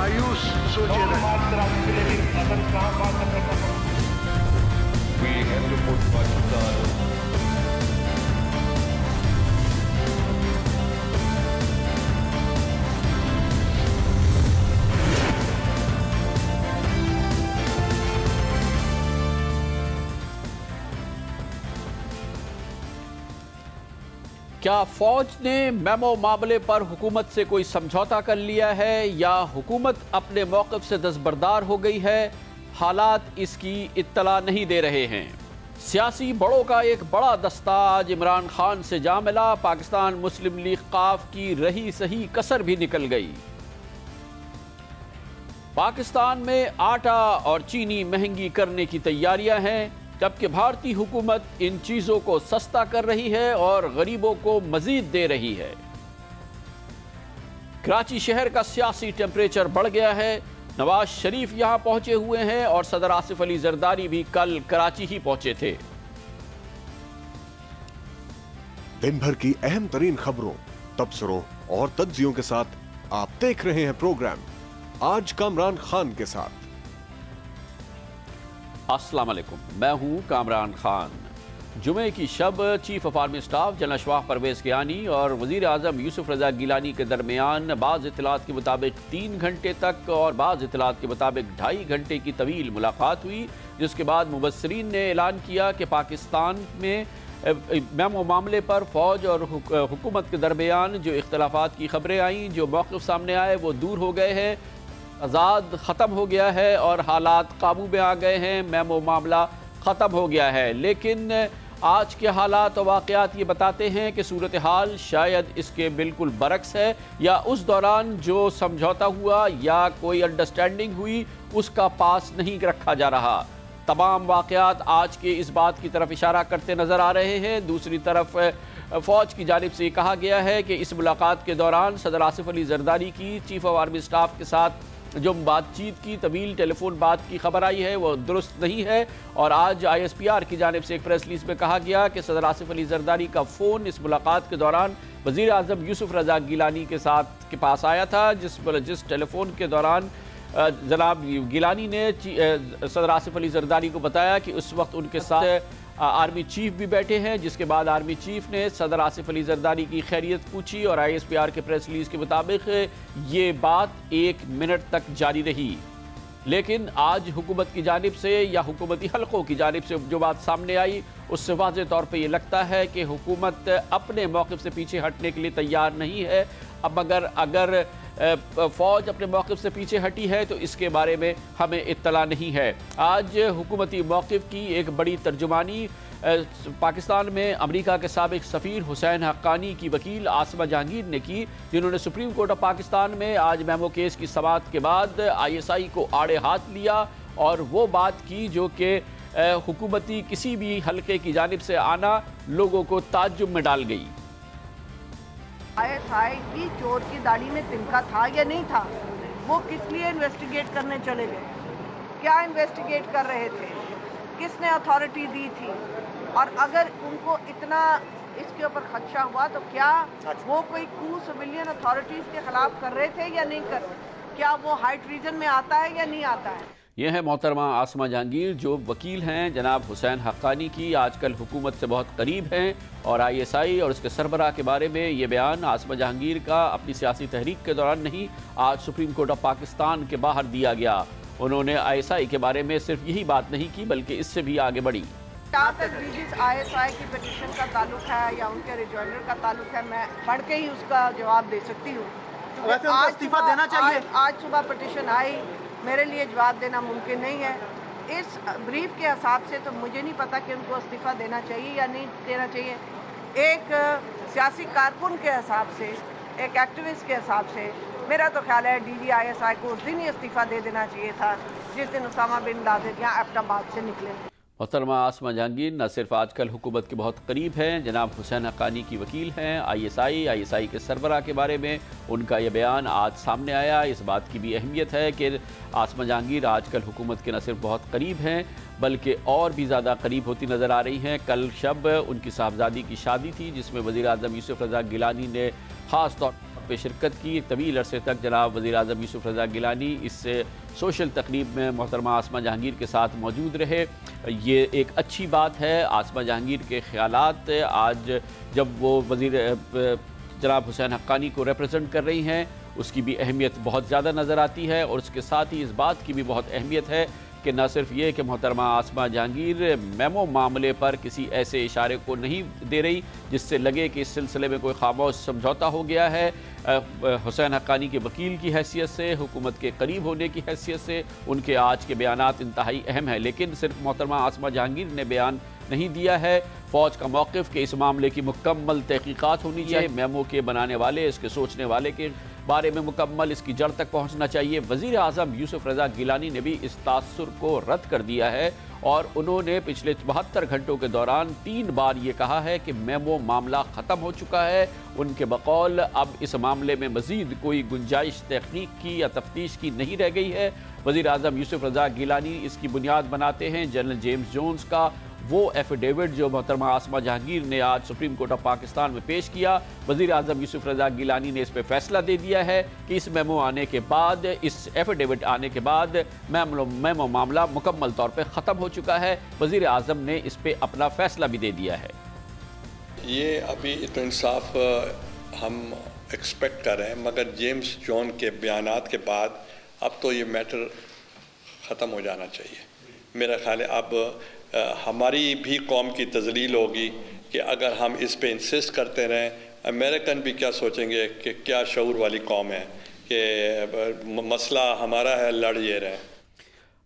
मायूस सोचे क्या फौज ने मेमो मामले पर हुकूमत से कोई समझौता कर लिया है या हुकूमत अपने मौक़िफ़ से दस्तबरदार हो गई है? हालात इसकी इत्तला नहीं दे रहे हैं। सियासी बड़ों का एक बड़ा दस्ता आज इमरान खान से जा मिला। पाकिस्तान मुस्लिम लीग काफ की रही सही कसर भी निकल गई। पाकिस्तान में आटा और चीनी महंगी करने की तैयारियां हैं, जबकि भारतीय हुकूमत इन चीज़ों को सस्ता कर रही है और गरीबों को मजीद दे रही है। कराची शहर का सियासी टेम्परेचर बढ़ गया है। नवाज शरीफ यहां पहुंचे हुए हैं और सदर आसिफ अली जरदारी भी कल कराची ही पहुंचे थे। दिन भर की अहम तरीन खबरों, तबसरों और तज्जियों के साथ आप देख रहे हैं प्रोग्राम आज कामरान खान के साथ। अस्सलाम वालेकुम, मैं हूं कामरान खान। जुमे की शब chief of army staff general Ashfaq Parvez Kayani और वज़ीर आज़म यूसुफ रज़ा गिलानी के दरमियान बाज़ इत्तलात के मुताबिक 3 घंटे तक और बाज़ इत्तलात के मुताबिक 2.5 घंटे की तवील मुलाकात हुई, जिसके बाद मुबस्सरीन ने ऐलान किया कि पाकिस्तान में मेमो मामले पर फ़ौज और हुकूमत के दरमियान जो इख्तलाफात की खबरें आईं, जो मौक़िफ़ सामने आए, वो दूर हो गए हैं। आज़ाद ख़त्म हो गया है और हालात काबू में आ गए हैं। मेमो मामला ख़त्म हो गया है, लेकिन आज के हालात और वाक़यात ये बताते हैं कि सूरत हाल शायद इसके बिल्कुल बरक्स है, या उस दौरान जो समझौता हुआ या कोई अंडरस्टैंडिंग हुई उसका पास नहीं रखा जा रहा। तमाम वाक़यात आज के इस बात की तरफ इशारा करते नज़र आ रहे हैं। दूसरी तरफ फ़ौज की जानिब से कहा गया है कि इस मुलाकात के दौरान सदर आसिफ अली जरदारी की चीफ ऑफ आर्मी स्टाफ के साथ जो बातचीत की तवील टेलीफोन बात की खबर आई है वो दुरुस्त नहीं है। और आज ISPR की जानिब से एक प्रेस रिलीज में कहा गया कि सदर आसिफ अली जरदारी का फ़ोन इस मुलाकात के दौरान वज़ीर आज़म यूसुफ रज़ा गिलानी के साथ के पास आया था, जिस टेलीफोन के दौरान जनाब गिलानी ने सदर आसिफ अली जरदारी को बताया कि उस वक्त उनके साथ आर्मी चीफ भी बैठे हैं, जिसके बाद आर्मी चीफ ने सदर आसिफ अली जरदारी की खैरियत पूछी और ISPR के प्रेस रिलीज के मुताबिक ये बात 1 मिनट तक जारी रही। लेकिन आज हुकूमत की जानिब से या हुकूमती हलकों की जानिब से जो बात सामने आई, उससे वाज़ेह तौर पे ये लगता है कि हुकूमत अपने मौक़िफ़ से पीछे हटने के लिए तैयार नहीं है। अब अगर फ़ौज अपने मौक़िफ़ से पीछे हटी है तो इसके बारे में हमें इत्तला नहीं है। आज हुकूमती मौक़िफ़ की एक बड़ी तर्जुमानी पाकिस्तान में अमेरिका के साबिक़ सफ़ीर हुसैन हक्कानी की वकील आसमा जहांगीर ने की, जिन्होंने सुप्रीम कोर्ट ऑफ पाकिस्तान में आज मेमो केस की समाअत के बाद ISI को आड़े हाथ लिया और वो बात की जो कि हुकूमती किसी भी हल्के की जानिब से आना लोगों को ताज्जुब में डाल गई। ISI की चोर की दाढ़ी में तिनका था या नहीं था, वो किस लिए इन्वेस्टिगेट करने चले गए, क्या इन्वेस्टिगेट कर रहे थे, किसने अथॉरिटी दी थी, और अगर उनको इतना इसके ऊपर खदशा हुआ तो क्या वो कोई कू सिविलियन अथॉरिटीज़ के खिलाफ कर रहे थे या नहीं कर रहे, क्या वो हाई ट्रीजन में आता है या नहीं आता है। ये है मोहतरमा आसमा जहांगीर जो वकील हैं जनाब हुसैन हक्कानी की, आजकल हुकूमत से बहुत करीब हैं, और ISI और उसके सरबराह के बारे में ये बयान आसमा जहांगीर का अपनी सियासी तहरीक के दौरान नहीं, आज सुप्रीम कोर्ट ऑफ पाकिस्तान के बाहर दिया गया। उन्होंने ISI के बारे में सिर्फ यही बात नहीं की बल्कि इससे भी आगे बढ़ी। जहाँ तक ISI की पिटीशन का ताल्लुक है या उनके रिजॉइंडर का ताल्लुक है, मैं पढ़ के ही उसका जवाब दे सकती हूँ। वैसे उनको इस्तीफा देना चाहिए। आज सुबह पिटीशन आई, मेरे लिए जवाब देना मुमकिन नहीं है। इस ब्रीफ के हिसाब से तो मुझे नहीं पता कि उनको इस्तीफा देना चाहिए या नहीं देना चाहिए। एक सियासी कारकुन के हिसाब से, एक एक्टिविस्ट के हिसाब से मेरा तो ख्याल है DG ISI को उस दिन ही इस्तीफा दे देना चाहिए था जिस दिन उसामा बिन लादेन यहाँ एबटाबाद से निकले। मोहतरमा आसमा जहांगीर न सिर्फ आजकल हुकूमत के बहुत करीब हैं, जनाब हुसैन हक्कानी की वकील हैं। ISI के सरबराह के बारे में उनका यह बयान आज सामने आया। इस बात की भी अहमियत है कि आसमा जहांगीर आजकल हुकूमत के न सिर्फ बहुत करीब हैं बल्कि और भी ज़्यादा करीब होती नज़र आ रही हैं। कल शब उनकी साहबजादी की शादी थी जिसमें वज़ीर आज़म यूसुफ रज़ा गिलानी ने ख़ास तौर में शिरकत की। एक तवील अरसे तक जनाब वज़ीर आज़म यूसुफ रज़ा गिलानी इस सोशल तकरीब में मोहतरमा आसमा जहांगीर के साथ मौजूद रहे। ये एक अच्छी बात है। आसमा जहांगीर के ख्यालात आज जब वो वज़ीर जनाब हुसैन हक्कानी को रिप्रेजेंट कर रही हैं, उसकी भी अहमियत बहुत ज़्यादा नज़र आती है। और उसके साथ ही इस बात की भी बहुत अहमियत है कि न सिर्फ ये कि मोहतरमा आसमा जहांगीर मेमो मामले पर किसी ऐसे इशारे को नहीं दे रही जिससे लगे कि इस सिलसिले में कोई खामोश समझौता हो गया है। हुसैन हक्कानी के वकील की हैसियत से, हुकूमत के करीब होने की हैसियत से उनके आज के बयानात इंतहाई अहम है। लेकिन सिर्फ मोहतरमा आसमा जहांगीर ने बयान नहीं दिया है। फ़ौज का मौक़िफ़ कि इस मामले की मुकम्मल तहक़ीक़ात होनी चाहिए। मेमो के बनाने वाले, इसके सोचने वाले के बारे में मुकम्मल इसकी जड़ तक पहुँचना चाहिए। वज़ीर आज़म यूसुफ रज़ा गिलानी ने भी इस तासुर को रद्द कर दिया है और उन्होंने पिछले 72 घंटों के दौरान 3 बार ये कहा है कि मेमो मामला ख़त्म हो चुका है। उनके बकौल अब इस मामले में मज़ीद कोई गुंजाइश तहक़ीक़ की या तफ्तीश की नहीं रह गई है। वज़ीर आज़म यूसुफ रज़ा गिलानी इसकी बुनियाद बनाते हैं जनरल जेम्स जोन्स का वो एफिडेविट जो मोहतरमा आसमा जहांगीर ने आज सुप्रीम कोर्ट ऑफ पाकिस्तान में पेश किया। वज़ीर आज़म यूसुफ रज़ा गिलानी ने इस पर फैसला दे दिया है कि इस मेमो आने के बाद, इस एफिडेविट आने के बाद मेमो मामला मुकम्मल तौर पर ख़त्म हो चुका है। वज़ीर आज़म ने इस पर अपना फैसला भी दे दिया है। ये अभी तो इंसाफ हम एक्सपेक्ट कर रहे हैं, मगर जेम्स जॉन के बयानात के बाद अब तो ये मैटर ख़त्म हो जाना चाहिए। मेरा ख्याल है अब हमारी भी कौम की तजलील होगी कि अगर हम इस पे इंसिस्ट करते रहें, अमेरिकन भी क्या सोचेंगे कि क्या शऊर वाली कौम है कि मसला हमारा है, लड़ ये रहे।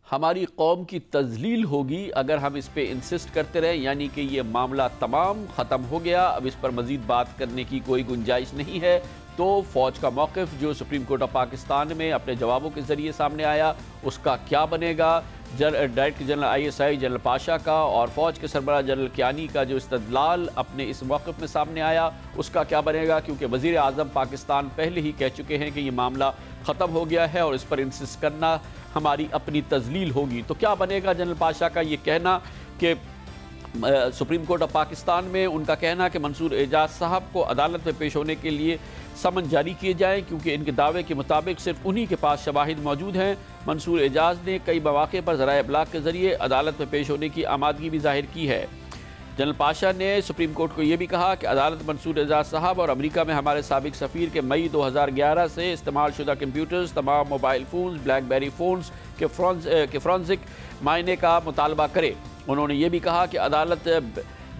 हमारी कौम की तजलील होगी अगर हम इस पे इंसिस्ट करते रहें, यानी कि ये मामला तमाम ख़त्म हो गया, अब इस पर मज़ीद बात करने की कोई गुंजाइश नहीं है। तो फ़ौज का मौक़िफ़ जो सुप्रीम कोर्ट ऑफ पाकिस्तान में अपने जवाबों के ज़रिए सामने आया, उसका क्या बनेगा। Director general ISI general Pasha का और फ़ौज के सरबराह जनरल कियानी का जो इस्तदलाल अपने इस मौक़िफ़ में सामने आया, उसका क्या बनेगा। क्योंकि वज़ीर आज़म पाकिस्तान पहले ही कह चुके हैं कि ये मामला ख़त्म हो गया है और इस पर इंसिस्ट करना हमारी अपनी तजलील होगी। तो क्या बनेगा जनरल पाशा का ये कहना कि सुप्रीम कोर्ट ऑफ पाकिस्तान में उनका कहना कि मंसूर एजाज साहब को अदालत में पेश होने के लिए समन जारी किए जाएँ, क्योंकि इनके दावे के मुताबिक सिर्फ उन्हीं के पास शवाहिद मौजूद हैं। मंसूर एजाज ने कई मौक़े पर ज़राए इब्लाग के ज़रिए अदालत में पेश होने की आमादगी भी ज़ाहिर की है। जनरल पाशा ने सुप्रीम कोर्ट को ये भी कहा कि अदालत मंसूर एजाज साहब और अमेरिका में हमारे साबिक सफ़ीर के मई 2011 से इस्तेमाल शुदा कंप्यूटर्स, तमाम मोबाइल फ़ोन्स, ब्लैकबेरी फ़ोन्स के फ़ॉरेंसिक मायने का मुतालबा करे। उन्होंने ये भी कहा कि अदालत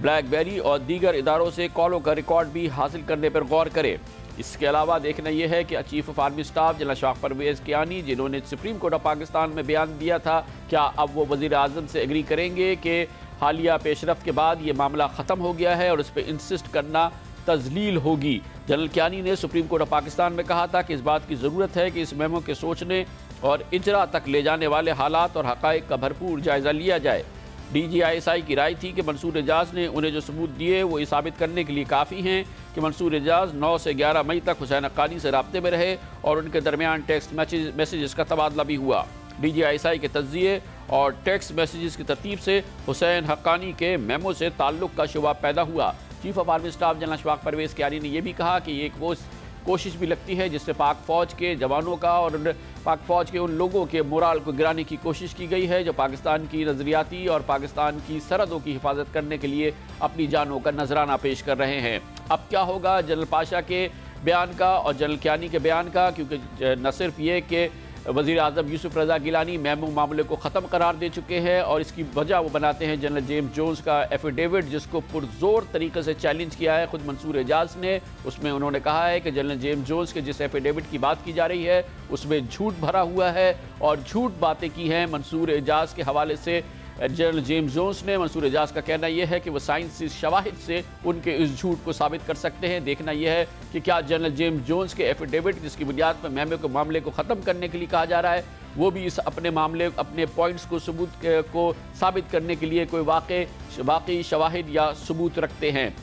ब्लैकबेरी और दीगर इदारों से कॉलों का रिकॉर्ड भी हासिल करने पर गौर करे। इसके अलावा देखना यह है कि chief of army staff general Ashfaq Parvez Kayani, जिन्होंने सुप्रीम कोर्ट ऑफ पाकिस्तान में बयान दिया था, क्या अब वो वज़ीर आज़म से एग्री करेंगे कि हालिया पेशरफ के बाद ये मामला ख़त्म हो गया है और इस पर इंसिस्ट करना तजलील होगी। जनरल कियानी ने सुप्रीम कोर्ट ऑफ पाकिस्तान में कहा था कि इस बात की ज़रूरत है कि इस मेमो के सोचने और इजरा तक ले जाने वाले हालात और हक़ाइक़ का भरपूर जायज़ा लिया जाए। DG ISI की राय थी कि मंसूर एजाज ने उन्हें जो सबूत दिए वो ये साबित करने के लिए काफ़ी हैं कि मंसूर एजाज 9 से 11 मई तक हुसैन हक्कानी से राब्ते में रहे और उनके दरमियान टेक्स्ट मैसेजेस का तबादला भी हुआ। DG ISI के तज्ज़िये और टेक्स्ट मैसेजेस की तरतीब से हुसैन हक्कानी के मेमो से ताल्लुक़ का शुबा पैदा हुआ। Chief of army staff general Ashfaq Parvez Kayani ने यह भी कहा कि ये एक कोशिश भी लगती है जिससे पाक फ़ौज के जवानों का और पाक फ़ौज के उन लोगों के मोराल को गिराने की कोशिश की गई है जो पाकिस्तान की नज़रियाती और पाकिस्तान की सरहदों की हिफाजत करने के लिए अपनी जानों का नजराना पेश कर रहे हैं। अब क्या होगा जनरल पाशा के बयान का और जनरल कियानी के बयान का, क्योंकि न सिर्फ ये कि वज़ीर आज़म यूसुफ रज़ा गिलानी मेमो मामले को ख़त्म करार दे चुके हैं और इसकी वजह वो बनाते हैं जनरल जेम्स जोन्स का एफिडेविट, जिसको पुरजोर तरीके से चैलेंज किया है खुद मंसूर एजाज ने। उसमें उन्होंने कहा है कि जनरल जेम्स जोन्स के जिस एफिडेविट की बात की जा रही है उसमें झूठ भरा हुआ है और झूठ बातें की हैं मंसूर एजाज के हवाले से। जनरल जेम्स जोन्स ने, मंसूर एजाज का कहना यह है कि वह साइंसी शवाहिद से उनके इस झूठ को साबित कर सकते हैं। देखना यह है कि क्या जनरल जेम्स जोन्स के एफिडेविट जिसकी बुनियाद पर मेमो के मामले को ख़त्म करने के लिए कहा जा रहा है, वो भी इस अपने पॉइंट्स को सबूत को साबित करने के लिए कोई वाकई शवाहिद या सबूत रखते हैं।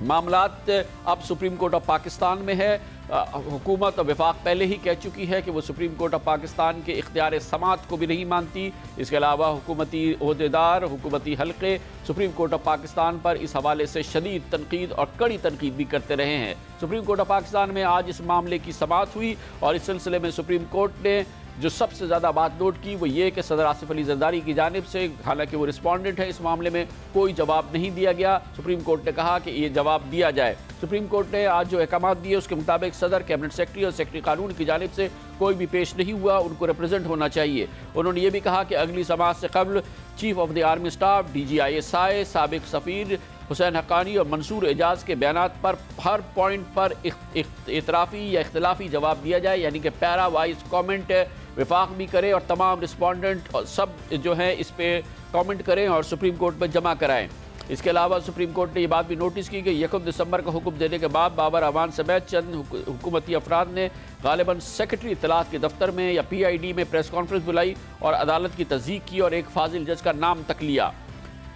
मामलात अब सुप्रीम कोर्ट ऑफ पाकिस्तान में है। हुकूमत और वफाक पहले ही कह चुकी है कि वो सुप्रीम कोर्ट ऑफ पाकिस्तान के इख्तियार समात को भी नहीं मानती। इसके अलावा हुकूमती ओहदेदार, हुकूमती हल्के सुप्रीम कोर्ट ऑफ पाकिस्तान पर इस हवाले से शदीद तनकीद और कड़ी तनकीद भी करते रहे हैं। सुप्रीम कोर्ट ऑफ पाकिस्तान में आज इस मामले की समाअत हुई और इस सिलसिले में सुप्रीम कोर्ट ने जो सबसे ज़्यादा बात नोट की वो ये कि सदर आसिफ अली जरदारी की जानिब से, हालांकि वो रिस्पॉन्डेंट है इस मामले में, कोई जवाब नहीं दिया गया। सुप्रीम कोर्ट ने कहा कि ये जवाब दिया जाए। सुप्रीम कोर्ट ने आज जो अहकाम दिए उसके मुताबिक सदर, कैबिनेट सेक्रेटरी और सेक्रेटरी कानून की जानिब से कोई भी पेश नहीं हुआ, उनको रिप्रेजेंट होना चाहिए। उन्होंने ये भी कहा कि अगली समाअत से कबल chief of the army staff, DGISI, साबिक सफ़ीर हुसैन हक्कानी और मंसूर एजाज के बयानात पर हर पॉइंट पर इतराफ़ी या इख्तलाफी जवाब दिया जाए, यानी कि पैरा वाइज कॉमेंट वफाक भी करें और तमाम रिस्पॉन्डेंट और सब जो है इस पर कमेंट करें और सुप्रीम कोर्ट में जमा कराएं। इसके अलावा सुप्रीम कोर्ट ने यह बात भी नोटिस की कि 1 दिसंबर का हुक्म देने के बाद बाबर अवान समेत चंद हुकूमती अफराद ने गालिबन सेक्रेटरी इत्तलात के दफ्तर में या PID में प्रेस कॉन्फ्रेंस बुलाई और अदालत की तस्दीक की और एक फाजिल जज का नाम तक लिया।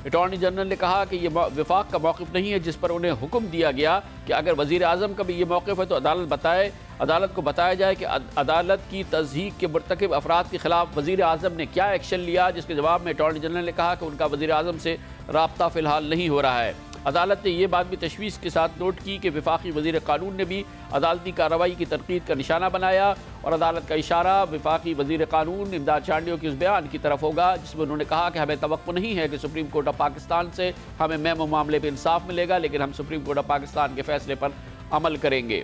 अटॉर्नी जनरल ने कहा कि यह वफाक का मौक़िफ़ नहीं है जिस पर उन्हें हुक्म दिया गया कि अगर वज़ीर आज़म का भी ये मौक़िफ़ है तो अदालत को बताया जाए कि अदालत की तज़हीक के मुर्तकिब अफराद के ख़िलाफ़ वज़ीर आज़म ने क्या एक्शन लिया, जिसके जवाब में अटॉर्नी जनरल ने कहा कि उनका वज़ीर आज़म से राब्ता फ़िलहाल नहीं हो रहा है। अदालत ने यह बात भी तशवीश के साथ नोट की कि वफाकी वज़ीर कानून ने भी अदालती कार्रवाई की तनकीद का निशाना बनाया और अदालत का इशारा वफाकी वज़ीर कानून इमदाद चांडियों के उस बयान की तरफ होगा जिसमें उन्होंने कहा कि हमें तवक्को नहीं है कि सुप्रीम कोर्ट ऑफ पाकिस्तान से हमें मेमो मामले पर इंसाफ मिलेगा, लेकिन हम सुप्रीम कोर्ट ऑफ पाकिस्तान के फैसले पर अमल करेंगे।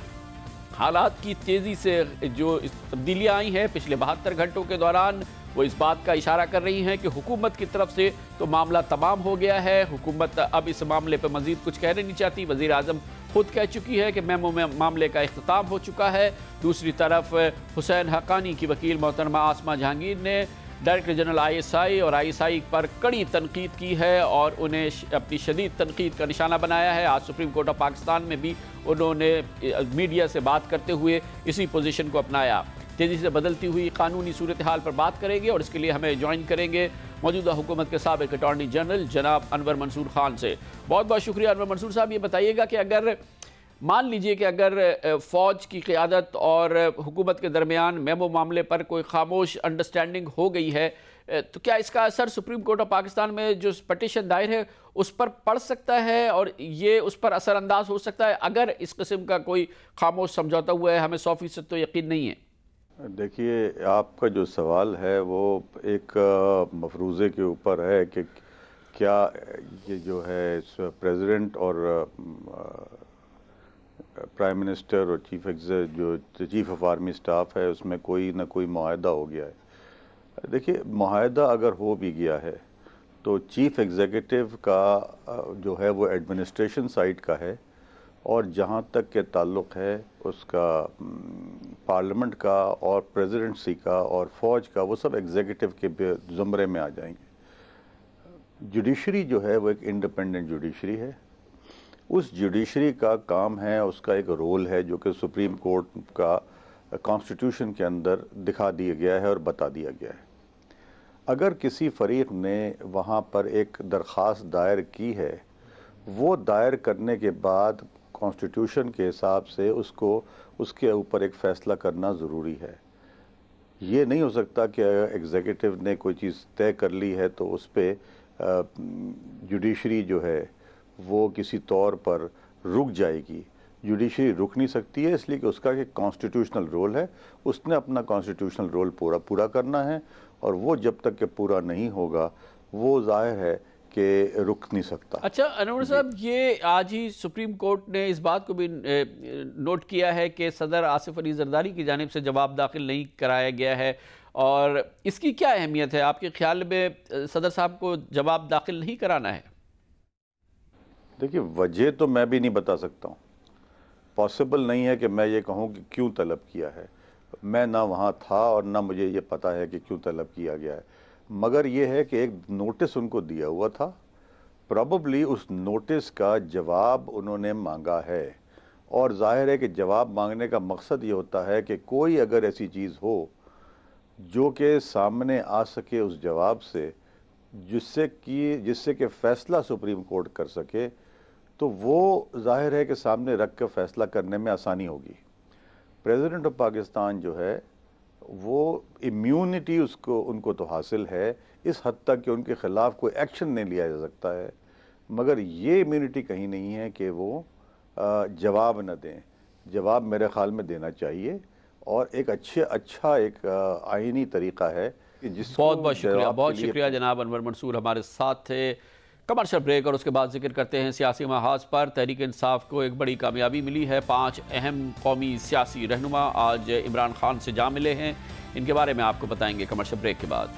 हालात की तेज़ी से जो तब्दीलियाँ आई हैं पिछले 72 घंटों के दौरान वो इस बात का इशारा कर रही हैं कि हुकूमत की तरफ से तो मामला तमाम हो गया है, हुकूमत अब इस मामले पर मज़ीद कुछ कहना नहीं चाहती। वज़ीर आज़म खुद कह चुकी है कि मेमो में मामले का इख्तिताम हो चुका है। दूसरी तरफ हुसैन हक्कानी की वकील मोहतरमा आसमा जहांगीर ने डायरेक्टर जनरल ISI और ISI पर कड़ी तनकीद की है और उन्हें अपनी शदीद तनकीद का निशाना बनाया है। आज सुप्रीम कोर्ट ऑफ पाकिस्तान में भी उन्होंने मीडिया से बात करते हुए इसी पोजीशन को अपनाया। तेज़ी से बदलती हुई कानूनी सूरत हाल पर बात करेंगे और इसके लिए हमें ज्वाइन करेंगे मौजूदा हुकूमत के साबिक़ अटॉर्नी जनरल जनाब अनवर मंसूर खान से। बहुत बहुत शुक्रिया अनवर मंसूर साहब। ये बताइएगा कि अगर मान लीजिए कि अगर फ़ौज की क़ियादत और हुकूमत के दरमियान मेमो मामले पर कोई खामोश अंडरस्टैंडिंग हो गई है तो क्या इसका असर सुप्रीम कोर्ट ऑफ पाकिस्तान में जो पटिशन दायर है उस पर पड़ सकता है और ये उस पर असरअंदाज हो सकता है अगर इस किस्म का कोई खामोश समझौता हुआ है? हमें 100% तो यकीन नहीं है। देखिए, आपका जो सवाल है वो एक मफरूज़े के ऊपर है कि क्या ये जो है प्रेसिडेंट और प्राइम मिनिस्टर और चीफ ऑफ आर्मी स्टाफ है उसमें कोई ना कोई मुआहदा हो गया है। देखिए, मुआहदा अगर हो भी गया है तो चीफ एग्जीक्यूटिव का जो है वो एडमिनिस्ट्रेशन साइड का है और जहाँ तक के ताल्लुक़ है उसका पार्लियामेंट का और प्रेसिडेंसी का और फ़ौज का, वो सब एग्जीक्यूटिव के ज़ुमरे में आ जाएंगे। जुडिशरी जो है वो एक इंडिपेंडेंट जुडिशरी है। उस जुडिशरी का काम है, उसका एक रोल है जो कि सुप्रीम कोर्ट का कॉन्स्टिट्यूशन के अंदर दिखा दिया गया है और बता दिया गया है। अगर किसी फरीक ने वहाँ पर एक दरख्वास्त दायर की है, वो दायर करने के बाद कॉन्स्टिट्यूशन के हिसाब से उसको उसके ऊपर एक फ़ैसला करना ज़रूरी है। ये नहीं हो सकता कि एग्जीक्यूटिव ने कोई चीज़ तय कर ली है तो उस पर जुडिशरी जो है वो किसी तौर पर रुक जाएगी। जुडिशरी रुक नहीं सकती है, इसलिए कि उसका एक कॉन्स्टिट्यूशनल रोल है, उसने अपना कॉन्स्टिट्यूशनल रोल पूरा करना है और वो जब तक के पूरा नहीं होगा वो जाहिर है कि रुक नहीं सकता। अच्छा अनवर साहब, ये आज ही सुप्रीम कोर्ट ने इस बात को भी नोट किया है कि सदर आसिफ अली जरदारी की जानिब से जवाब दाखिल नहीं कराया गया है और इसकी क्या अहमियत है आपके ख्याल में? सदर साहब को जवाब दाखिल नहीं कराना है? देखिए, वजह तो मैं भी नहीं बता सकता हूँ। पॉसिबल नहीं है कि मैं ये कहूँ कि क्यों तलब किया है। मैं ना वहाँ था और ना मुझे ये पता है कि क्यों तलब किया गया है, मगर ये है कि एक नोटिस उनको दिया हुआ था। प्रॉबली उस नोटिस का जवाब उन्होंने मांगा है और जाहिर है कि जवाब मांगने का मकसद ये होता है कि कोई अगर ऐसी चीज़ हो जो कि सामने आ सके उस जवाब से, जिससे कि फ़ैसला सुप्रीम कोर्ट कर सके, तो वो जाहिर है कि सामने रख कर फैसला करने में आसानी होगी। प्रेसिडेंट ऑफ पाकिस्तान जो है वो इम्यूनिटी उसको उनको तो हासिल है इस हद तक कि उनके ख़िलाफ़ कोई एक्शन नहीं लिया जा सकता है, मगर ये इम्यूनिटी कहीं नहीं है कि वो जवाब न दें। जवाब मेरे ख्याल में देना चाहिए और एक अच्छा एक आईनी तरीका है कि जिसको बहुत शुक्रिया जनाब अनवर मंसूर हमारे साथ थे। कमर्शियल ब्रेक और उसके बाद जिक्र करते हैं सियासी महाज पर। तहरीक इंसाफ को एक बड़ी कामयाबी मिली है। 5 अहम कौमी सियासी रहनुमा आज इमरान खान से जा मिले हैं। इनके बारे में आपको बताएंगे कमर्शियल ब्रेक के बाद।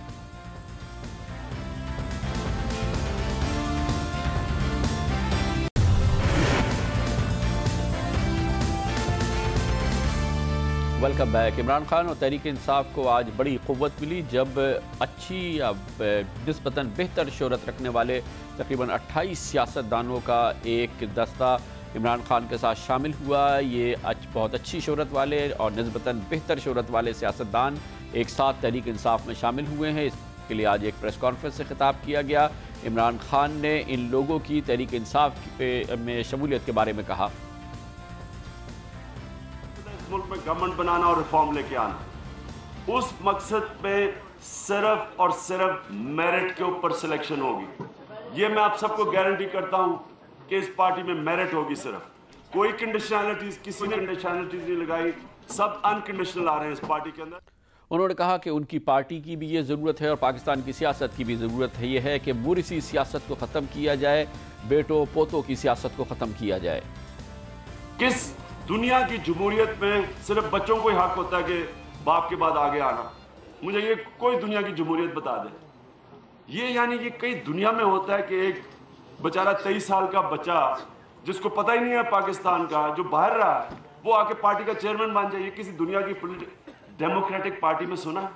Welcome back. इमरान खान और तहरीक इंसाफ को आज बड़ी क़ुव्वत मिली जब अच्छी निस्बतन बेहतर शोहरत रखने वाले तकरीबन 28 सियासतदानों का एक दस्ता इमरान खान के साथ शामिल हुआ। ये बहुत अच्छी शोहरत वाले और निस्बतन बेहतर शोहरत वाले सियासतदान एक साथ तहरीक इंसाफ में शामिल हुए हैं। इसके लिए आज एक प्रेस कॉन्फ्रेंस से खिताब किया गया। इमरान खान ने इन लोगों की तहरीक इंसाफ में शमूलियत के बारे में कहा, मुल्क में गवर्नमेंट बनाना और रिफॉर्म लेके आना, उस मकसद पे सिर्फ और सिर्फ मेरिट के ऊपर सिलेक्शन होगी। ये मैं आप सबको गारंटी करता हूं कि इस पार्टी में मेरिट होगी। सिर्फ कोई कंडीशनलिटीज, किसी ने कंडीशनलिटीज नहीं लगाई, सब अनकंडीशनल आ रहे हैं इस पार्टी के अंदर। उन्होंने कहा कि उनकी पार्टी की भी ये ज़रूरत है और पाकिस्तान की सियासत की भी ज़रूरत है। ये है कि मुरिसी सियासत को ख़त्म किया जाए, बेटों पोतों की सियासत को ख़त्म किया जाए। किस दुनिया की जमहूरियत में सिर्फ बच्चों को ही हक होता है कि बाप के बाद आगे आना? मुझे ये कोई दुनिया की जमहूरियत बता दे। ये यानी कि कई दुनिया में होता है कि एक बेचारा 23 साल का बच्चा जिसको पता ही नहीं है पाकिस्तान का, जो बाहर रहा है, वो आके पार्टी का चेयरमैन बन जाए। ये किसी दुनिया की डेमोक्रेटिक पार्टी में सुना?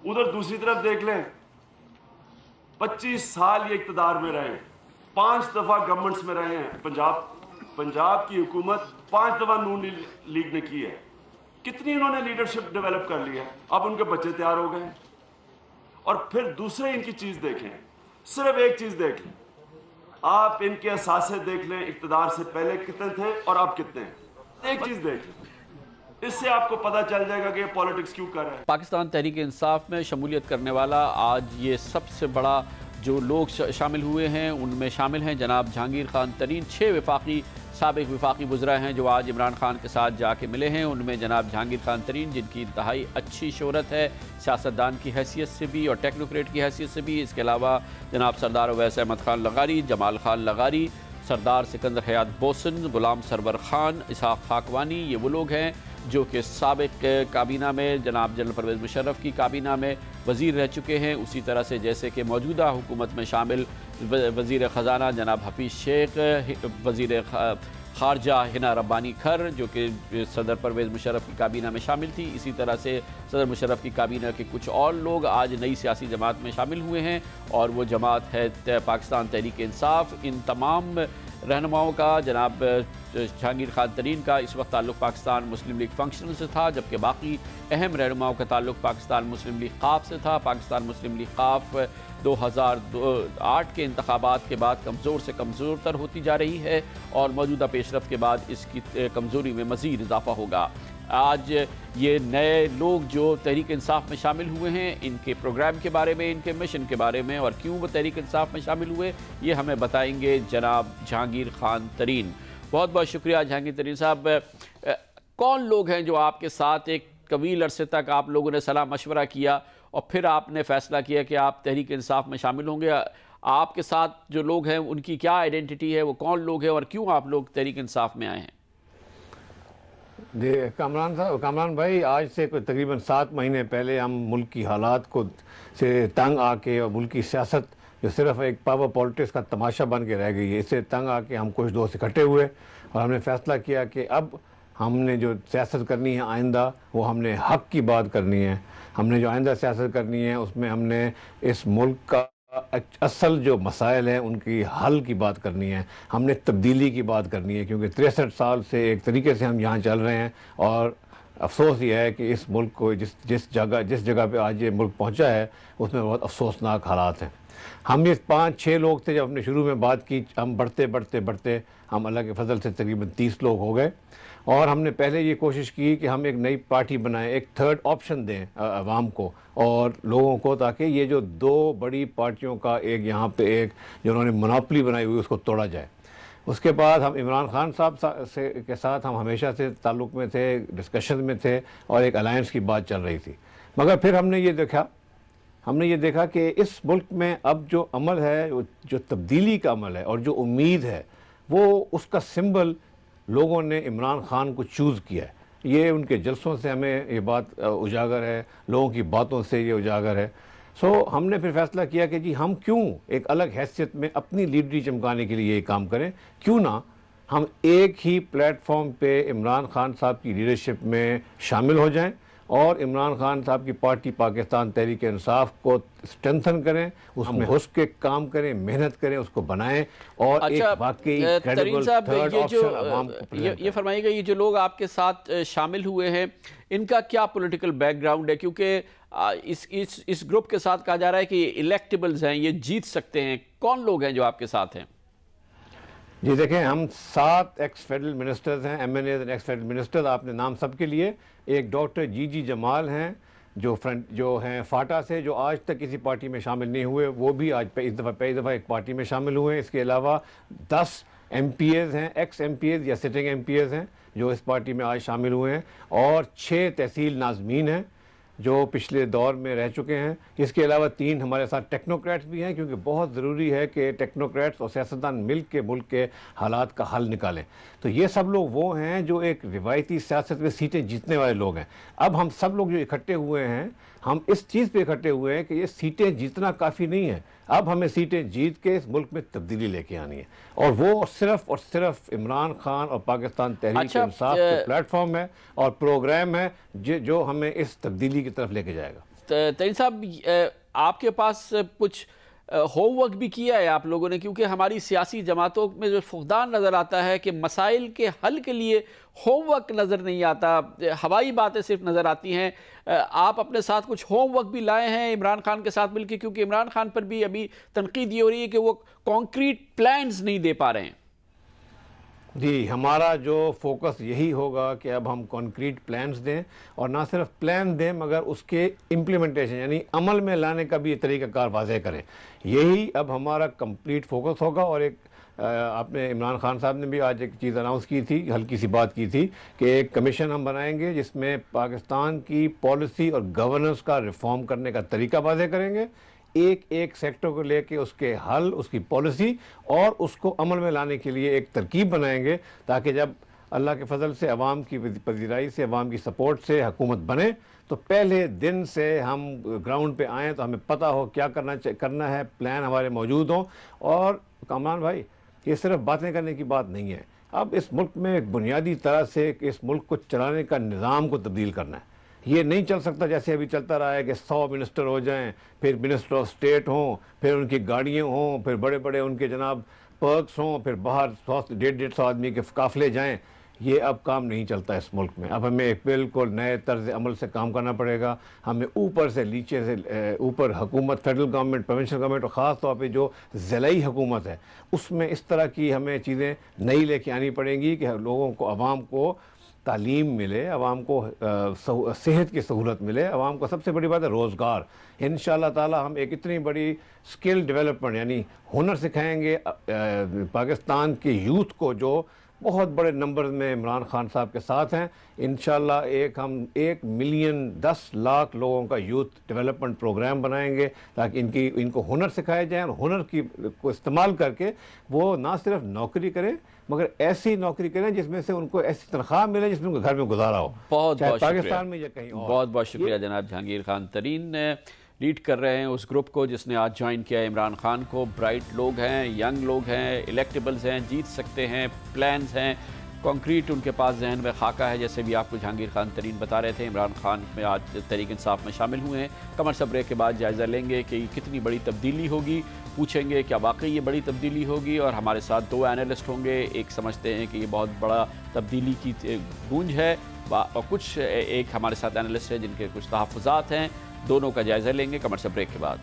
उधर दूसरी तरफ देख लें, 25 साल ये इक्तदार में रहे, 5 दफा गवर्नमेंट्स में रहे हैं। पंजाब की हुकूमत 5 दफा नून लीग ने की है। कितनी इन्होंने लीडरशिप डेवलप कर ली है। अब उनके बच्चे तैयार हो गए। और फिर दूसरे इनकी चीज देखें, सिर्फ एक चीज देख लें, आप इनके असासे देख लें, इक्तदार से पहले कितने थे और अब कितने हैं। एक चीज देख लें, इससे आपको पता चल जाएगा कि ये पॉलिटिक्स क्यों कर रहे हैं। पाकिस्तान तहरीक इंसाफ में शमूलियत करने वाला आज ये सबसे बड़ा जो लोग शामिल हुए हैं उनमें शामिल हैं जनाब जहांगीर खान तरीन। 6 साबिक विफाकी वज़रा हैं जो आज इमरान खान के साथ जाके मिले हैं। उनमें जनाब जहांगीर खान तरीन, जिनकी इंतहाई अच्छी शोहरत है सियासतदान की हैसियत से भी और टेक्नोक्रेट की हैसियत से भी। इसके अलावा जनाब सरदार अवैस अहमद खान लगारी, जमाल खान लगारी, सरदार सिकंदर हयात बोसन, गुलाम सरवर खान, इसहाक खाकवानी, ये वो लोग हैं जो कि साबिक काबीना में जनाब जनरल परवेज़ मुशर्रफ की काबीना में वज़ीर रह चुके हैं। उसी तरह से जैसे कि मौजूदा हुकूमत में शामिल वज़ीर ख़जाना जनाब हफीज़ शेख, वज़ीर ख़ारजा हिना रब्बानी खर जो कि सदर परवेज़ मुशर्रफ की काबीना में शामिल थी। इसी तरह से सदर मुशर्रफ की काबीना के कुछ और लोग आज नई सियासी जमात में शामिल हुए हैं और वो जमात है पाकिस्तान तहरीक इंसाफ। इन तमाम रहनुमाओं का जनाब जहांगीर खान तरीन का इस वक्त ताल्लुक़ पाकिस्तान मुस्लिम लीग फंक्शनल से था, जबकि बाकी अहम रहनुमाओं का ताल्लुक़ पाकिस्तान मुस्लिम लीग क़ाफ से था। पाकिस्तान मुस्लिम लीग क़ाफ 2008 के इंतखाबात के बाद कमज़ोर से कमज़ोर तर होती जा रही है और मौजूदा पेशरफ के बाद इसकी कमज़ोरी में मज़ीद इजाफ़ा होगा। आज ये नए लोग जो तहरीक इंसाफ में शामिल हुए हैं, इनके प्रोग्राम के बारे में, इनके मिशन के बारे में और क्यों वो तहरीक इंसाफ में शामिल हुए, ये हमें बताएंगे जनाब जहांगीर खान तरीन। बहुत बहुत शुक्रिया जहांगीर तरीन साहब। कौन लोग हैं जो आपके साथ एक तवील अरसे तक आप लोगों ने सलाह मशवरा किया और फिर आपने फ़ैसला किया कि आप तहरीक इंसाफ में शामिल होंगे? आपके साथ जो लोग हैं उनकी क्या आइडेंटिटी है, वो कौन लोग हैं और क्यों आप लोग तहरीक इंसाफ में आए हैं? जी कामरान भाई, आज से तकरीबन 7 महीने पहले हम मुल्क की हालात को से तंग आके और मुल्क की सियासत जो सिर्फ एक पावर पॉलिटिक्स का तमाशा बन के रह गई है, इससे तंग आके हम कुछ दोस्त इकट्ठे हुए और हमने फ़ैसला किया कि अब हमने जो सियासत करनी है आइंदा, वो हमने हक़ की बात करनी है। हमने जो आइंदा सियासत करनी है उसमें हमने इस मुल्क का असल जो मसाइल हैं उनकी हल की बात करनी है, हमने तब्दीली की बात करनी है, क्योंकि 63 साल से एक तरीके से हम यहाँ चल रहे हैं और अफसोस ये है कि इस मुल्क को जिस जगह पे आज ये मुल्क पहुंचा है उसमें बहुत अफसोसनाक हालात हैं। हम ये 5-6 लोग थे जब हमने शुरू में बात की, हम बढ़ते हम अल्लाह के फजल से तकरीबन 30 लोग हो गए और हमने पहले ये कोशिश की कि हम एक नई पार्टी बनाएं, एक थर्ड ऑप्शन दें आवाम को और लोगों को, ताकि ये जो 2 बड़ी पार्टियों का एक यहाँ पे एक जो उन्होंने मोनोपोली बनाई हुई उसको तोड़ा जाए। उसके बाद हम इमरान खान साहब के साथ हम हमेशा से ताल्लुक़ में थे, डिस्कशन में थे और एक अलायंस की बात चल रही थी। मगर फिर हमने ये देखा कि इस मुल्क में अब जो अमल है, जो तब्दीली का अमल है और जो उम्मीद है, वो उसका सिंबल लोगों ने इमरान खान को चूज़ किया है। ये उनके जलसों से हमें ये बात उजागर है, लोगों की बातों से ये उजागर है। सो हमने फिर फैसला किया कि जी हम क्यों एक अलग हैसियत में अपनी लीडरी चमकाने के लिए ये काम करें, क्यों ना हम एक ही प्लेटफॉर्म पे इमरान खान साहब की लीडरशिप में शामिल हो जाएं और इमरान खान साहब की पार्टी पाकिस्तान तहरीक इंसाफ को स्ट्रेंथन करें, उसमें घुस के काम करें, मेहनत करें, उसको बनाएं और अच्छा, एक वाकई तरीन साहब ये फरमाइएगा, ये जो लोग आपके साथ शामिल हुए हैं इनका क्या पॉलिटिकल बैकग्राउंड है? क्योंकि इस ग्रुप के साथ कहा जा रहा है कि इलेक्टेबल्स हैं, ये जीत सकते हैं। कौन लोग हैं जो आपके साथ हैं? जी देखें, हम 7 एक्स फेडरल मिनिस्टर्स हैं, MNAs and x federal ministers, आपने नाम सबके लिए। एक डॉक्टर जी जमाल हैं जो हैं फाटा से, जो आज तक किसी पार्टी में शामिल नहीं हुए, वो भी आज पहली दफ़ा एक पार्टी में शामिल हुए हैं। इसके अलावा 10 MPAs हैं, एक्स MPAs या सिटिंग MPAs हैं जो इस पार्टी में आज शामिल हुए हैं और 6 तहसील नाज़मीन हैं जो पिछले दौर में रह चुके हैं। इसके अलावा 3 हमारे साथ टेक्नोक्रेट्स भी हैं, क्योंकि बहुत ज़रूरी है कि टेक्नोक्रेट्स और सियासतदान मिल के मुल्क के हालात का हल निकालें। तो ये सब लोग वो हैं जो एक रिवायती सियासत में सीटें जीतने वाले लोग हैं। अब हम सब लोग जो इकट्ठे हुए हैं, हम इस चीज़ पे इकट्ठे हुए हैं कि ये सीटें जीतना काफ़ी नहीं है, अब हमें सीटें जीत के इस मुल्क में तब्दीली लेके आनी है और वो सिर्फ और सिर्फ इमरान खान और पाकिस्तान तहरीक इंसाफ का प्लेटफॉर्म है और प्रोग्राम है जो हमें इस तब्दीली की तरफ लेके जाएगा। तरीन साहब, आपके पास कुछ होमवर्क भी किया है आप लोगों ने? क्योंकि हमारी सियासी जमातों में जो फुकदान नज़र आता है कि मसाइल के हल के लिए होमवर्क नज़र नहीं आता, हवाई बातें सिर्फ नज़र आती हैं। आप अपने साथ कुछ होमवर्क भी लाए हैं इमरान खान के साथ मिलकर? क्योंकि इमरान खान पर भी अभी तनकीद ये हो रही है कि वो कॉन्क्रीट प्लान्स नहीं दे पा रहे हैं। जी, हमारा जो फोकस यही होगा कि अब हम कॉन्क्रीट प्लान्स दें और ना सिर्फ प्लान दें मगर उसके इम्प्लीमेंटेशन यानी अमल में लाने का भी तरीक़ाकार वाज़ेह करें। यही अब हमारा कंप्लीट फोकस होगा। और एक आपने इमरान खान साहब ने भी आज एक चीज़ अनाउंस की थी, हल्की सी बात की थी कि एक कमीशन हम बनाएंगे जिसमें पाकिस्तान की पॉलिसी और गवर्नेंस का रिफॉर्म करने का तरीका वाज़ेह करेंगे, एक सेक्टर को लेके उसके हल, उसकी पॉलिसी और उसको अमल में लाने के लिए एक तरकीब बनाएंगे, ताकि जब अल्लाह के फजल से अवाम की पजीराई से, अवाम की सपोर्ट से हुकूमत बने तो पहले दिन से हम ग्राउंड पे आएँ तो हमें पता हो क्या करना है, प्लान हमारे मौजूद हों। और कामरान भाई, ये सिर्फ बातें करने की बात नहीं है, अब इस मुल्क में एक बुनियादी तरह से इस मुल्क को चलाने का निज़ाम को तब्दील करना है। ये नहीं चल सकता जैसे अभी चलता रहा है कि 100 मिनिस्टर हो जाएं, फिर मिनिस्टर ऑफ स्टेट हों, फिर उनकी गाड़ियाँ हों, फिर बड़े बड़े उनके जनाब पर्क्स हों, फिर बाहर 100-150 आदमी के काफ़िले जाएं। ये अब काम नहीं चलता इस मुल्क में। अब हमें एक बिल्कुल नए तर्ज अमल से काम करना पड़ेगा। हमें ऊपर से नीचे से ऊपर हुकूमत, फेडरल गवर्नमेंट, प्रोविंशियल गवर्नमेंट और ख़ास तौर पे जो ज़िलाई हुकूमत है उसमें इस तरह की हमें चीज़ें नई लेके आनी पड़ेंगी कि लोगों को, आवाम को तालीम मिले, आवाम को सेहत की सहूलत मिले, आवाम को सबसे बड़ी बात है रोज़गार। इंशाअल्लाह ताला हम एक इतनी बड़ी स्किल डेवलपमेंट यानी हुनर सिखाएंगे पाकिस्तान के यूथ को जो बहुत बड़े नंबर में इमरान खान साहब के साथ हैं। इंशाअल्लाह हम 1 मिलियन 10 लाख लोगों का यूथ डेवलपमेंट प्रोग्राम बनाएंगे ताकि इनको हुनर सिखाए जाएँ और हुनर को इस्तेमाल करके वो ना सिर्फ नौकरी करें मगर ऐसी नौकरी करें जिसमें से उनको ऐसी तनख्वाह मिले जिसमें उनको घर में गुजारा हो, बहुत पाकिस्तान में या कहीं और। बहुत बहुत शुक्रिया जनाब जहांगीर खान तरीन, लीड कर रहे हैं उस ग्रुप को जिसने आज ज्वाइन किया है इमरान खान को। ब्राइट लोग हैं, यंग लोग हैं, इलेक्टेबल्स हैं, जीत सकते हैं, प्लान्स हैं, कॉन्क्रीट उनके पास जहन में खाका है, जैसे भी आपको जहांगीर खान तरीन बता रहे थे। इमरान खान में आज तहरीक इंसाफ में शामिल हुए हैं। कमर्शियल ब्रेक के बाद जायज़ा लेंगे कि कितनी बड़ी तब्दीली होगी, पूछेंगे क्या वाकई ये बड़ी तब्दीली होगी। और हमारे साथ दो एनालिस्ट होंगे, एक समझते हैं कि ये बहुत बड़ा तब्दीली की गूंज है और कुछ एक हमारे साथ एनालिस्ट है जिनके कुछ तहफ़्फ़ुज़ात हैं। दोनों का जायज़ा लेंगे कमर्शियल ब्रेक के बाद।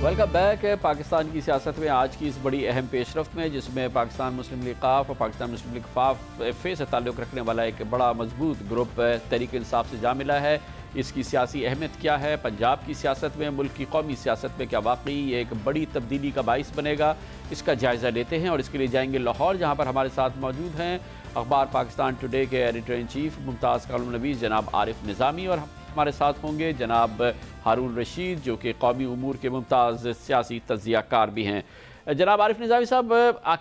Welcome back. पाकिस्तान की सियासत में आज की इस बड़ी अहम पेशरफ्त में, जिसमें पाकिस्तान मुस्लिम लीग क़ाफ और पाकिस्तान मुस्लिम लीग फ़े से ताल्लुक़ रखने वाला एक बड़ा मजबूत ग्रुप तहरीक इंसाफ से जा मिला है। इसकी सियासी अहमियत क्या है, पंजाब की सियासत में, मुल्क की कौमी सियासत में क्या वाकई ये एक बड़ी तब्दीली का बाइस बनेगा, इसका जायज़ा लेते हैं। और इसके लिए जाएंगे लाहौर, जहाँ पर हमारे साथ मौजूद हैं अखबार पाकिस्तान टुडे के एडिटर इन चीफ मुमताज़ कालम नवीस जनाब आरिफ निज़ामी, और हमारे साथ होंगे जनाब हारून रशीद जो कि कौमी उमूर के मुमताज़ सियासी तज्ज़ियाकार भी हैं। जनाब आरिफ निज़ामी साहब,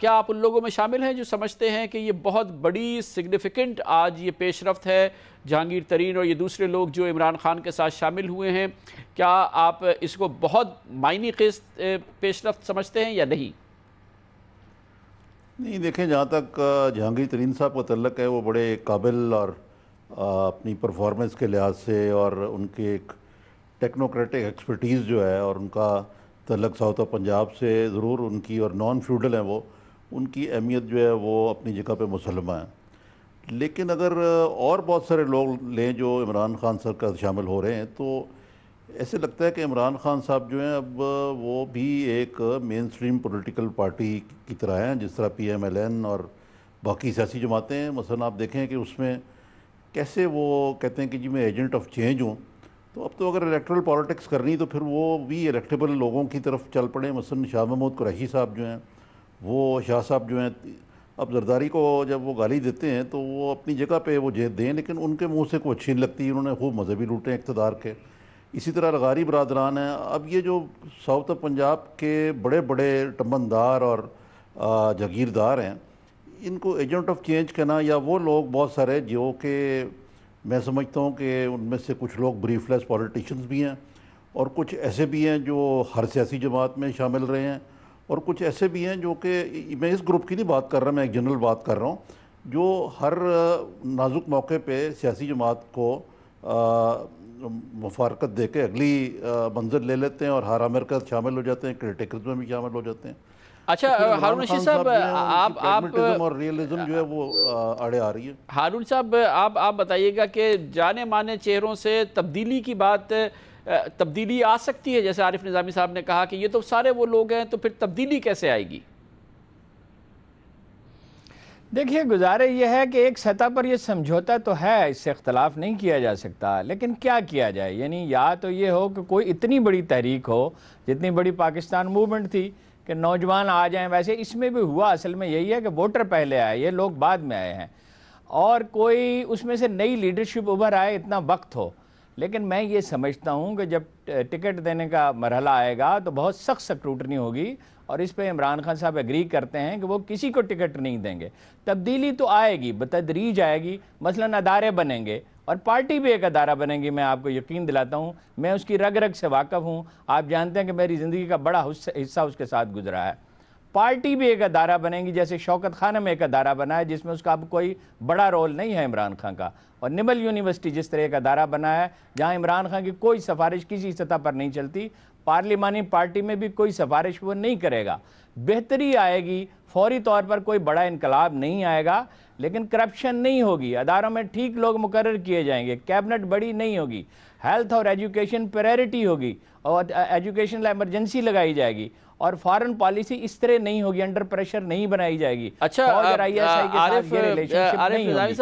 क्या आप उन लोगों में शामिल हैं जो समझते हैं कि ये बहुत बड़ी सिग्निफिकेंट आज ये पेशरफ्त है, जहांगीर तरीन और ये दूसरे लोग जो इमरान खान के साथ शामिल हुए हैं, क्या आप इसको बहुत मायनी ख़ेज़ पेशरफ्त समझते हैं या नहीं? नहीं, देखें, जहाँ तक जहांगीर तरीन साहब का तल्लक है, वो बड़े काबिल और अपनी परफॉर्मेंस के लिहाज से और उनकी एक टेक्नोक्रेटिक एक्सपर्टीज़ जो है और उनका तल्लक साउथ ऑफ पंजाब से ज़रूर उनकी, और नॉन फ्यूडल हैं वो, उनकी अहमियत जो है वो अपनी जगह पे मुसल्लमा है। लेकिन अगर और बहुत सारे लोग लें जो इमरान खान सर का शामिल हो रहे हैं, तो ऐसे लगता है कि इमरान खान साहब जो हैं अब वो भी एक मेन स्ट्रीम पॉलिटिकल पार्टी की तरह हैं, जिस तरह PMLN और बाकी सियासी जमातें हैं। मसलन आप देखें कि उसमें कैसे वो कहते हैं कि जी मैं एजेंट ऑफ चेंज हूँ, तो अब तो अगर इलेक्ट्रल पॉलिटिक्स करनी तो फिर वो भी इलेक्टेबल लोगों की तरफ चल पड़े। मसलन शाह महमूद कुरैशी साहब जो हैं, वो शाह साहब जो हैं, अब जरदारी को जब वो गाली देते हैं तो वो अपनी जगह पे वो दें, लेकिन उनके मुंह से कोई अच्छी नहीं लगती, उन्होंने खूब मजहबी लूटे इक़्तिदार के। इसी तरह लगारी बरादरान हैं। अब ये जो साउथ ऑफ पंजाब के बड़े बड़े टम्बनदार और जागीरदार हैं, इनको एजेंट ऑफ चेंज कहना, या वो लोग बहुत सारे जो कि मैं समझता हूँ कि उनमें से कुछ लोग ब्रीफलेस पॉलिटिशियंस भी हैं और कुछ ऐसे भी हैं जो हर सियासी जमात में शामिल रहे हैं, और कुछ ऐसे भी हैं जो कि, मैं इस ग्रुप की नहीं बात कर रहा, मैं एक जनरल बात कर रहा हूँ, जो हर नाजुक मौके पे सियासी जमात को मुफारकत दे के अगली मंजिल ले लेते हैं और हर आमिर का शामिल हो जाते हैं, क्रिटिकल्स में भी शामिल हो जाते हैं। अच्छा हारून रशीद साहब, आप और रियलिज्म जो है वो आड़े आ रही है। हारून साहब, आप बताइएगा कि जाने माने चेहरों से तब्दीली की बात, तब्दीली आ सकती है? जैसे आरिफ निज़ामी साहब ने कहा कि ये तो सारे वो लोग हैं, तो फिर तब्दीली कैसे आएगी? देखिए, गुजारे ये है कि एक सतह पर ये समझौता तो है, इससे इख्तलाफ नहीं किया जा सकता, लेकिन क्या किया जाए? यानी या तो ये हो कि कोई इतनी बड़ी तहरीक हो, जितनी बड़ी पाकिस्तान मूवमेंट थी, कि नौजवान आ जाएं। वैसे इसमें भी हुआ, असल में यही है कि वोटर पहले आए, ये लोग बाद में आए हैं, और कोई उसमें से नई लीडरशिप उभर आए, इतना वक्त हो। लेकिन मैं ये समझता हूँ कि जब टिकट देने का मरहला आएगा तो बहुत सख्त स्क्रूटनी होगी, और इस पे इमरान खान साहब एग्री करते हैं कि वो किसी को टिकट नहीं देंगे। तब्दीली तो आएगी, बतदरीज आएगी, मसलन अदारे बनेंगे और पार्टी भी एक अदारा बनेगी। मैं आपको यकीन दिलाता हूँ, मैं उसकी रग रग से वाकफ़ हूँ। आप जानते हैं कि मेरी ज़िंदगी का बड़ा हिस्सा उसके साथ गुजरा है। पार्टी भी एक अदारा बनेगी, जैसे शौकत खानम एक अदारा बना है, जिसमें उसका अब कोई बड़ा रोल नहीं है इमरान खान का। और निमल यूनिवर्सिटी जिस तरह का अदारा बना है, जहाँ इमरान खान की कोई सिफारिश किसी सतह पर नहीं चलती, पार्लिमानी पार्टी में भी कोई सिफारिश वो नहीं करेगा। बेहतरी आएगी, फौरी तौर पर कोई बड़ा इनकलाब नहीं आएगा, लेकिन करप्शन नहीं होगी, अदारों में ठीक लोग मुकर्रर किए जाएंगे, कैबिनेट बड़ी नहीं होगी, हेल्थ और एजुकेशन प्रायोरिटी होगी, और एजुकेशनल इमरजेंसी लगाई जाएगी, और फॉरेन पॉलिसी इस तरह नहीं होगी, अंडर प्रेशर नहीं बनाई जाएगी। अच्छा,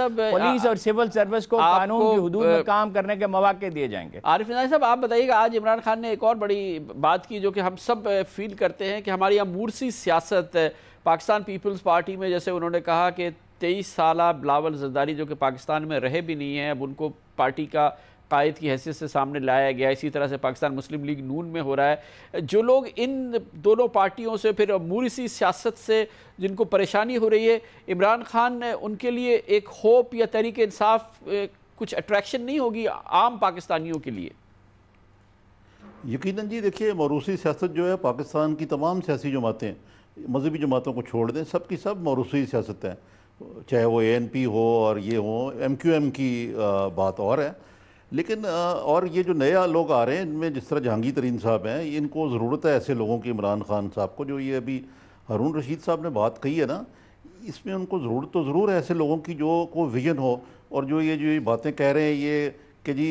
पुलिस और सिविल सर्विस को कानून की हुदूद में काम करने के मौके दिए जाएंगे। आरिफ निज़ामी साहब, आप बताइएगा, आज इमरान खान ने एक और बड़ी बात की जो कि हम सब फील करते हैं कि हमारी यहाँ मूर्सी सियासत पाकिस्तान पीपल्स पार्टी में, जैसे उन्होंने कहा कि 23 साल बिलावल जरदारी जो कि पाकिस्तान में रहे भी नहीं हैं, अब उनको पार्टी का कायद की हैसियत से सामने लाया गया। इसी तरह से पाकिस्तान मुस्लिम लीग नून में हो रहा है। जो लोग इन दोनों पार्टियों से, फिर मूर्सी सियासत से जिनको परेशानी हो रही है, इमरान खान उनके लिए एक होप या तहरीक इंसाफ कुछ अट्रैक्शन नहीं होगी आम पाकिस्तानियों के लिए? यकीनन जी, देखिए मौरूसी सियासत जो है, पाकिस्तान की तमाम सियासी जमातें, मजहबी जमातों को छोड़ दें, सब की सब मौरूसी सियासत है, चाहे वो ANP हो और ये हो, MQM की बात और है। लेकिन और ये जो नए लोग आ रहे हैं, इनमें जिस तरह जहांगीर तरीन साहब हैं, इनको ज़रूरत है ऐसे लोगों की, इमरान खान साहब को, जो ये अभी हारून रशीद साहब ने बात कही है ना, इसमें उनको ज़रूरत तो ज़रूर है ऐसे लोगों की जो को विजन हो, और जो ये बातें कह रहे हैं ये कि जी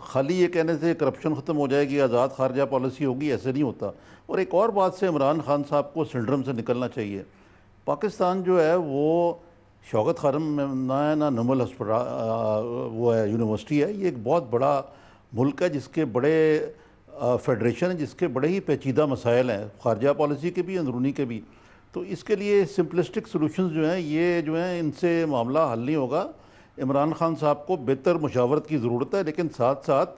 खाली ये कहने से करप्शन ख़त्म हो जाएगी, आज़ाद खारजा पॉलिसी होगी, ऐसे नहीं होता। और एक और बात से इमरान खान साहब को सिंड्रोम से निकलना चाहिए। पाकिस्तान जो है वो शौकत खानम में ना नमल अस्पताल वो है, यूनिवर्सिटी है, ये एक बहुत बड़ा मुल्क है जिसके बड़े फेडरेशन है, जिसके बड़े ही पेचीदा मसाइल हैं, खारजा पॉलिसी के भी, अंदरूनी के भी। तो इसके लिए सिंपलिस्टिक सॉल्यूशंस जो हैं, ये जो हैं, इनसे मामला हल नहीं होगा। इमरान खान साहब को बेहतर मुशावरत की ज़रूरत है, लेकिन साथ साथ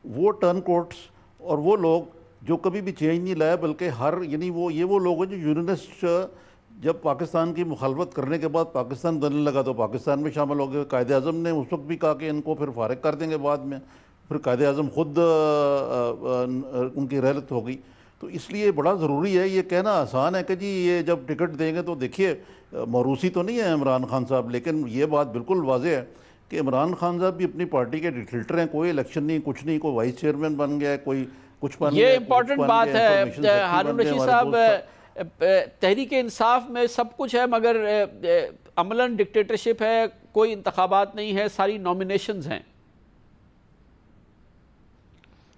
वो टर्न कोट्स और वो लोग जो कभी भी चेंज नहीं लाया, बल्कि यानी वो लोग हैं जो यूनियनिस्ट, जब पाकिस्तान की मुखालफत करने के बाद पाकिस्तान बनने लगा तो पाकिस्तान में शामिल हो गए। कायदे आज़म ने उस वक्त भी कहा कि इनको फिर फारिग कर देंगे बाद में, फिर कायदे आज़म खुद उनकी रहलत हो गई। तो इसलिए बड़ा ज़रूरी है, ये कहना आसान है कि जी ये जब टिकट देंगे तो देखिए मौरूसी तो नहीं है इमरान खान साहब, लेकिन ये बात बिल्कुल वाज़ेह है कि इमरान खान साहब भी अपनी पार्टी के डिक्टेटर हैं, कोई इलेक्शन नहीं, कुछ नहीं, कोई वाइस चेयरमैन बन गया है, कोई कुछ बन गया। ये इम्पोर्टेंट बात है हारून रशीद साहब, तहरीक इंसाफ में सब कुछ है मगर अमलन डिक्टेटरशिप है, कोई इंतखाबात नहीं है, सारी नॉमिनेशंस हैं।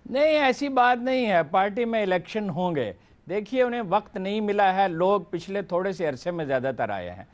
नहीं, ऐसी बात नहीं है, पार्टी में इलेक्शन होंगे। देखिए उन्हें वक्त नहीं मिला है, लोग पिछले थोड़े से अरसे में ज़्यादातर आए हैं,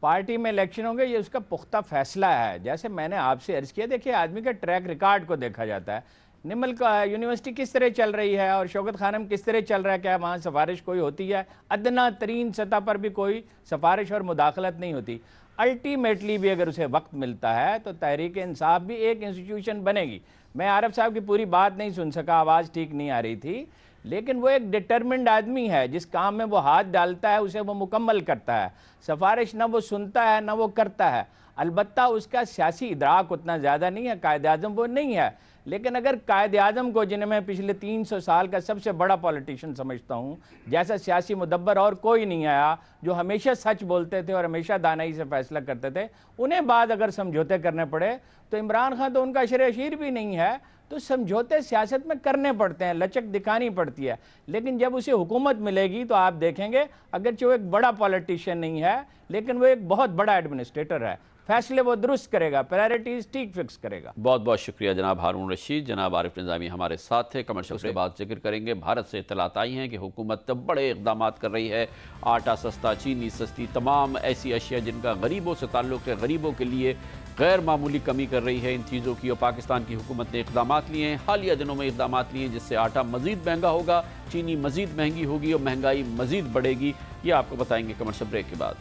पार्टी में इलेक्शन होंगे, ये उसका पुख्ता फैसला है। जैसे मैंने आपसे अर्ज़ किया, देखिए आदमी के ट्रैक रिकॉर्ड को देखा जाता है, निमल का यूनिवर्सिटी किस तरह चल रही है और शौकत खानम किस तरह चल रहा है, क्या वहाँ सिफारिश कोई होती है, अदना तरीन सतह पर भी कोई सिफारिश और मुदाखलत नहीं होती। अल्टीमेटली भी अगर उसे वक्त मिलता है तो तहरीक इंसाफ भी एक इंस्टीट्यूशन बनेगी। मैं आरिफ साहब की पूरी बात नहीं सुन सका, आवाज़ ठीक नहीं आ रही थी, लेकिन वो एक डिटरमिन्ड आदमी है, जिस काम में वो हाथ डालता है उसे वो मुकम्मल करता है। सिफारिश ना वो सुनता है ना वो करता है, अलबत्ता उसका सियासी इदराक उतना ज़्यादा नहीं है, कायदे आज़म वो नहीं है। लेकिन अगर कायदे आज़म को, जिन्हें मैं पिछले 300 साल का सबसे बड़ा पॉलिटिशियन समझता हूँ, जैसा सियासी मुदब्बर और कोई नहीं आया, जो हमेशा सच बोलते थे और हमेशा दानाई से फैसला करते थे, उन्हें बाद अगर समझौते करने पड़े तो इमरान खान तो उनका अशर भी नहीं है, तो समझौते सियासत में करने पड़ते हैं, लचक दिखानी पड़ती है। लेकिन जब उसे हुकूमत मिलेगी तो आप देखेंगे, अगरचे वो एक बड़ा पॉलिटिशियन नहीं है, लेकिन वो एक बहुत बड़ा एडमिनिस्ट्रेटर है, फैसले वो दुरुस्त करेगा, प्रायोरिटीज ठीक फिक्स करेगा। बहुत बहुत शुक्रिया जनाब हारून रशीद। जनाब आरिफ निज़ामी हमारे साथ थे। कमर्शियल के बाद जिक्र करेंगे, भारत से इत्तलात आई हैं कि हुकूमत बड़े इक़दाम कर रही है, आटा सस्ता, चीनी सस्ती, तमाम ऐसी अशिया जिनका गरीबों से ताल्लुक़ है, गरीबों के लिए गैर मामूली कमी कर रही है इन चीज़ों की, और पाकिस्तान की हुकूमत ने इक़दाम लिए हैं, हालिया दिनों में इक़दाम लिए हैं, जिससे आटा मज़ीद महंगा होगा, चीनी मज़ीद महंगी होगी और महंगाई मज़ीद बढ़ेगी। ये आपको बताएंगे कमर्शियल ब्रेक के बाद।